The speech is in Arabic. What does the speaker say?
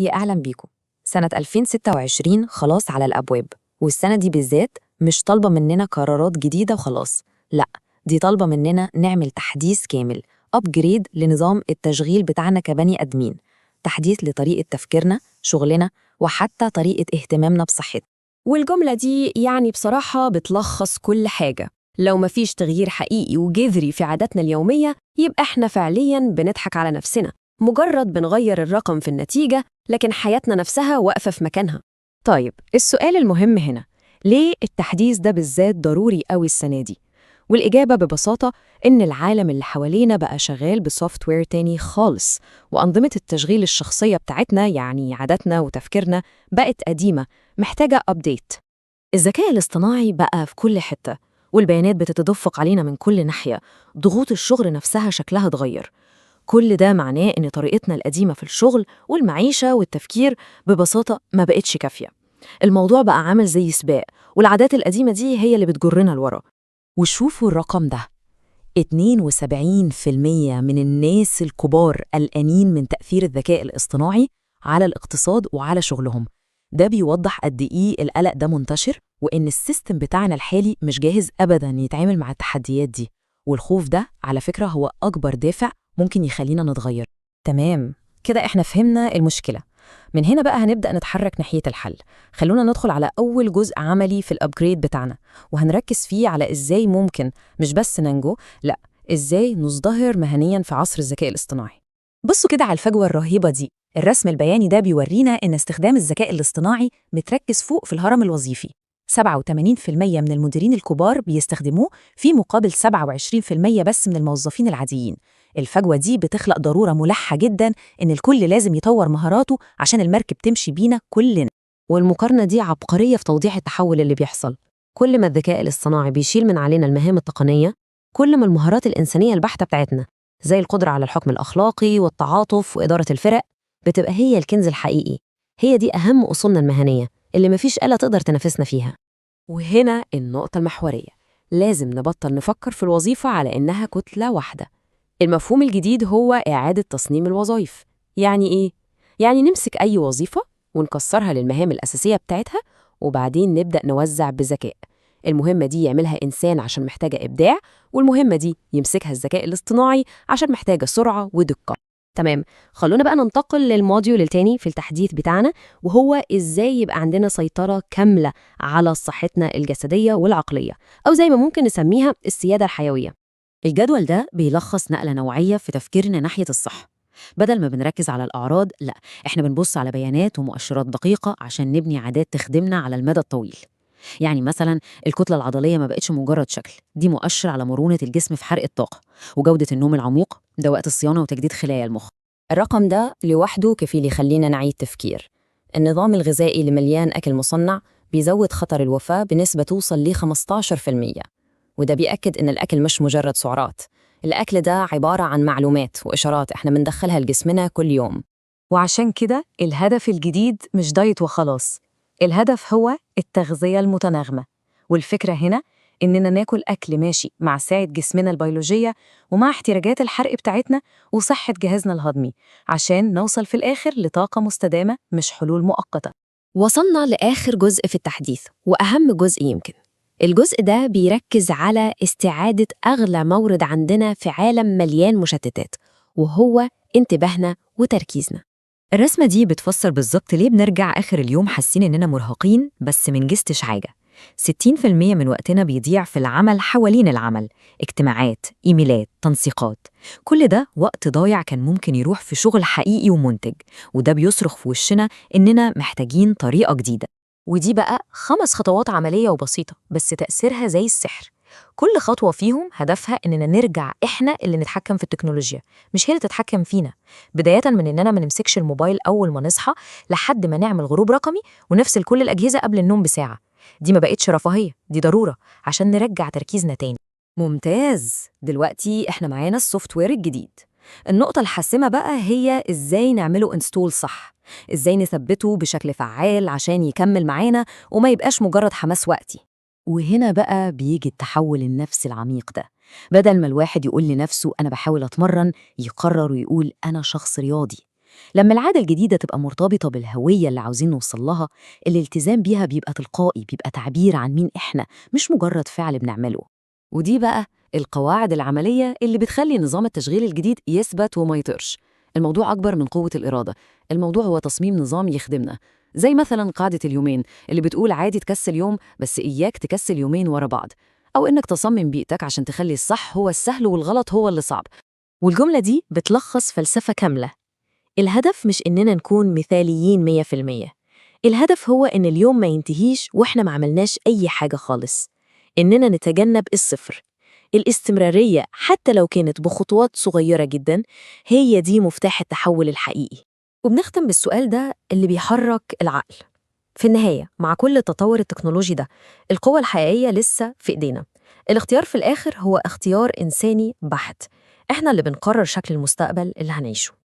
يا أهلا بيكم. سنة 2026 خلاص على الأبواب، والسنة دي بالذات مش طالبة مننا قرارات جديدة وخلاص، لأ، دي طالبة مننا نعمل تحديث كامل، أبجريد لنظام التشغيل بتاعنا كبني أدمين، تحديث لطريقة تفكيرنا، شغلنا، وحتى طريقة اهتمامنا بصحتنا. والجملة دي يعني بصراحة بتلخص كل حاجة. لو مفيش تغيير حقيقي وجذري في عاداتنا اليومية يبقى احنا فعلياً بنضحك على نفسنا، مجرد بنغير الرقم في النتيجة لكن حياتنا نفسها واقفة في مكانها. طيب السؤال المهم هنا، ليه التحديث ده بالذات ضروري قوي السنة دي؟ والإجابة ببساطة إن العالم اللي حوالينا بقى شغال بسوفت وير تاني خالص، وأنظمة التشغيل الشخصية بتاعتنا يعني عاداتنا وتفكيرنا بقت قديمة، محتاجة أبديت. الذكاء الاصطناعي بقى في كل حتة، والبيانات بتتدفق علينا من كل ناحية، ضغوط الشغل نفسها شكلها اتغير. كل ده معناه إن طريقتنا القديمة في الشغل والمعيشة والتفكير ببساطة ما بقتش كافية. الموضوع بقى عامل زي سباق، والعادات القديمة دي هي اللي بتجرنا لورا. وشوفوا الرقم ده، 72% من الناس الكبار قلقانين من تأثير الذكاء الاصطناعي على الاقتصاد وعلى شغلهم. ده بيوضح قد إيه القلق ده منتشر، وإن السيستم بتاعنا الحالي مش جاهز أبداً يتعامل مع التحديات دي. والخوف ده على فكرة هو أكبر دافع ممكن يخلينا نتغير. تمام، كده إحنا فهمنا المشكلة. من هنا بقى هنبدأ نتحرك ناحية الحل. خلونا ندخل على أول جزء عملي في الأبجريد بتاعنا، وهنركز فيه على إزاي ممكن مش بس ننجو، لأ، إزاي نزدهر مهنياً في عصر الذكاء الاصطناعي. بصوا كده على الفجوة الرهيبة دي. الرسم البياني ده بيورينا إن استخدام الذكاء الاصطناعي متركز فوق في الهرم الوظيفي. 87% من المديرين الكبار بيستخدموه، في مقابل 27% بس من الموظفين العاديين. الفجوة دي بتخلق ضرورة ملحة جداً إن الكل لازم يطور مهاراته عشان المركب تمشي بينا كلنا. والمقارنة دي عبقرية في توضيح التحول اللي بيحصل. كل ما الذكاء الاصطناعي بيشيل من علينا المهام التقنية، كل ما المهارات الإنسانية البحتة بتاعتنا، زي القدرة على الحكم الأخلاقي والتعاطف وإدارة الفرق، بتبقى هي الكنز الحقيقي. هي دي أهم أصولنا المهنية اللي مفيش آلة تقدر تنافسنا فيها. وهنا النقطة المحورية، لازم نبطل نفكر في الوظيفة على إنها كتلة واحدة. المفهوم الجديد هو إعادة تصميم الوظائف. يعني إيه؟ يعني نمسك أي وظيفة ونكسرها للمهام الأساسية بتاعتها، وبعدين نبدأ نوزع بذكاء. المهمة دي يعملها إنسان عشان محتاجة إبداع، والمهمة دي يمسكها الذكاء الاصطناعي عشان محتاجة سرعة ودقة. تمام، خلونا بقى ننتقل للموديول التاني في التحديث بتاعنا، وهو إزاي يبقى عندنا سيطرة كاملة على صحتنا الجسدية والعقلية، أو زي ما ممكن نسميها السيادة الحيوية. الجدول ده بيلخص نقلة نوعية في تفكيرنا ناحية الصحة. بدل ما بنركز على الأعراض، لا، إحنا بنبص على بيانات ومؤشرات دقيقة عشان نبني عادات تخدمنا على المدى الطويل. يعني مثلا الكتلة العضلية ما بقتش مجرد شكل، دي مؤشر على مرونة الجسم في حرق الطاقة، وجودة النوم العميق ده وقت الصيانة وتجديد خلايا المخ. الرقم ده لوحده كفيل يخلينا نعيد تفكير. النظام الغذائي اللي مليان أكل مصنع بيزود خطر الوفاة بنسبة توصل ل 15%. وده بيأكد إن الأكل مش مجرد سعرات، الأكل ده عبارة عن معلومات وإشارات إحنا بندخلها لجسمنا كل يوم. وعشان كده الهدف الجديد مش دايت وخلاص، الهدف هو التغذية المتناغمة. والفكرة هنا إننا ناكل أكل ماشي مع ساعة جسمنا البيولوجية ومع احتياجات الحرق بتاعتنا وصحة جهازنا الهضمي، عشان نوصل في الآخر لطاقة مستدامة مش حلول مؤقتة. وصلنا لآخر جزء في التحديث وأهم جزء يمكن. الجزء ده بيركز على استعادة أغلى مورد عندنا في عالم مليان مشتتات، وهو انتباهنا وتركيزنا. الرسمة دي بتفسر بالظبط ليه بنرجع آخر اليوم حاسين إننا مرهقين بس منجزتش حاجة. 60% من وقتنا بيضيع في العمل حوالين العمل، اجتماعات، إيميلات، تنسيقات. كل ده وقت ضايع كان ممكن يروح في شغل حقيقي ومنتج، وده بيصرخ في وشنا إننا محتاجين طريقة جديدة. ودي بقى 5 خطوات عملية وبسيطة، بس تأثيرها زي السحر. كل خطوة فيهم هدفها إننا نرجع إحنا اللي نتحكم في التكنولوجيا، مش هي اللي تتحكم فينا. بداية من إننا ما نمسكش الموبايل أول ما نصحى، لحد ما نعمل غروب رقمي ونفصل كل الأجهزة قبل النوم بساعة. دي ما بقتش رفاهية، دي ضرورة عشان نرجع تركيزنا تاني. ممتاز، دلوقتي إحنا معانا السوفت وير الجديد. النقطة الحاسمة بقى هي إزاي نعمله انستول صح، إزاي نثبته بشكل فعال عشان يكمل معانا وما يبقاش مجرد حماس وقتي. وهنا بقى بيجي التحول النفسي العميق ده. بدل ما الواحد يقول لنفسه أنا بحاول أتمرن، يقرر ويقول أنا شخص رياضي. لما العادة الجديدة تبقى مرتبطة بالهوية اللي عاوزين نوصل لها، الالتزام بيها بيبقى تلقائي، بيبقى تعبير عن مين إحنا، مش مجرد فعل بنعمله. ودي بقى القواعد العملية اللي بتخلي نظام التشغيل الجديد يثبت وما يطيرش. الموضوع أكبر من قوة الإرادة، الموضوع هو تصميم نظام يخدمنا، زي مثلا قاعدة اليومين اللي بتقول عادي تكسل يوم بس إياك تكسل يومين ورا بعض، أو إنك تصمم بيئتك عشان تخلي الصح هو السهل والغلط هو اللي صعب. والجملة دي بتلخص فلسفة كاملة. الهدف مش إننا نكون مثاليين 100%. الهدف هو إن اليوم ما ينتهيش وإحنا ما عملناش أي حاجة خالص، إننا نتجنب الصفر. الاستمرارية حتى لو كانت بخطوات صغيرة جدا هي دي مفتاح التحول الحقيقي. وبنختم بالسؤال ده اللي بيحرك العقل. في النهاية مع كل التطور التكنولوجي ده، القوة الحقيقية لسه في إيدينا. الاختيار في الآخر هو اختيار إنساني بحت. إحنا اللي بنقرر شكل المستقبل اللي هنعيشه.